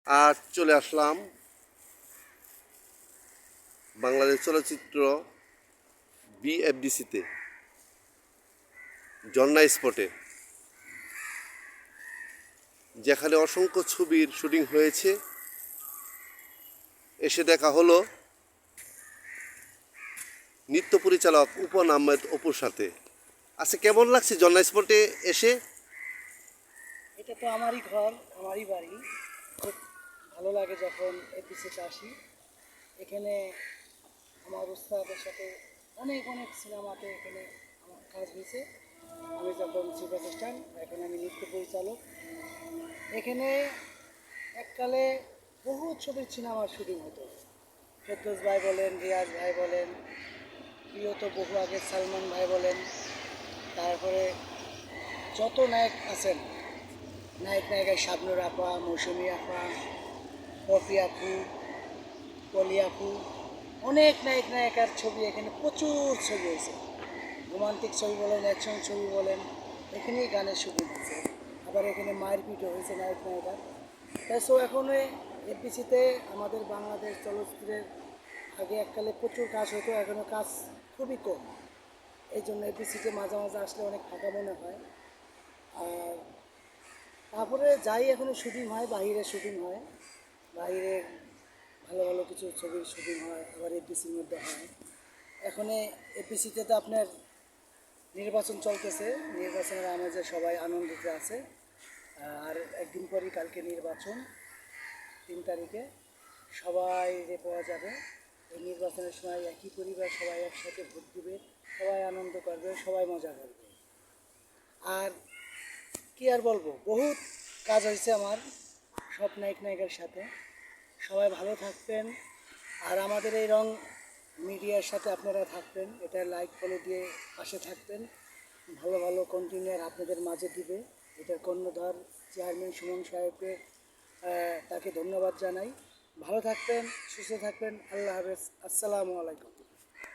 আজ চলে আসলাম বাংলাদেশ চলচ্চিত্র বিএফডিসিতে ঝর্ণা স্পটে, যেখানে অসংখ্য ছবির শুটিং হয়েছে। এসে দেখা হলো নৃত্য পরিচালক উপন আহমেদ অপুর সাথে। আচ্ছা, কেমন লাগছে ঝর্ণা স্পটে এসে? এটা তো আমারই ঘর, আমারই বাড়ি। খুব ভালো লাগে যখন এপিসিতে আসি। এখানে আমার উস্তাদের সাথে অনেক অনেক সিনেমাতে এখানে আমার কাজ হয়েছে। আমি যখন চিফ অ্যাসিস্ট্যান্ট, এখন আমি নৃত্য পরিচালক। এখানে এককালে বহু ছবির সিনেমার শুটিং হতো। ফেরদৌস ভাই বলেন, রিয়াজ ভাই বলেন, প্রিয় তো বহু আগে সালমান ভাই বলেন, তারপরে যত নায়ক আছেন, নায়ক নায়িকা শাবনুর আপা, মৌসুমী আপা, পপি আপু, পলি আপু, অনেক নায়ক নায়িকার ছবি এখানে প্রচুর ছবি হয়েছে। রোমান্টিক ছবি বলেন, অ্যাকশন ছবি বলেন, এখানেই গানের শুটিং হয়েছে। আবার এখানে মায়ের পিঠও হয়েছে নায়ক নায়িকার। তাই সো এখন এফবিসিতে আমাদের বাংলাদেশ চলচ্চিত্রের আগে এককালে প্রচুর কাজ হতো, এখনও কাজ খুবই কম। এই জন্য এফবিসিতে মাঝে মাঝে আসলে অনেক ফাঁকা মনে হয়। আর তারপরে যাই এখনো শুটিং হয়, বাহিরে শুটিং হয়, বাইরে ভালো ভালো কিছু ছবির শুটিং হয়, আবার এফডিসির মধ্যে হয়। এখন এফডিসিতে তো আপনার নির্বাচন চলতেছে, নির্বাচনের আমেজে সবাই আনন্দিত আছে। আর একদিন পরই কালকে নির্বাচন, 3 তারিখে সবাই পাওয়া যাবে। এই নির্বাচনের সময় একই পরিবার সবাই একসাথে ভোট দিবে, সবাই আনন্দ করবে, সবাই মজা করবে। আর কি আর বলবো, বহুত কাজ হয়েছে আমার সব নায়ক নায়িকার সাথে। সবাই ভালো থাকবেন, আর আমাদের এই রং মিডিয়ার সাথে আপনারা থাকবেন, এটা লাইক ফলো দিয়ে পাশে থাকবেন। ভালো ভালো কন্টিনিউয়ার আপনাদের মাঝে দিবে। এটার কর্ণধার চেয়ারম্যান সুমন সাহেবকে তাকে ধন্যবাদ জানাই। ভালো থাকবেন, সুস্থ থাকবেন। আল্লাহ হাফেজ, আসসালামু আলাইকুম।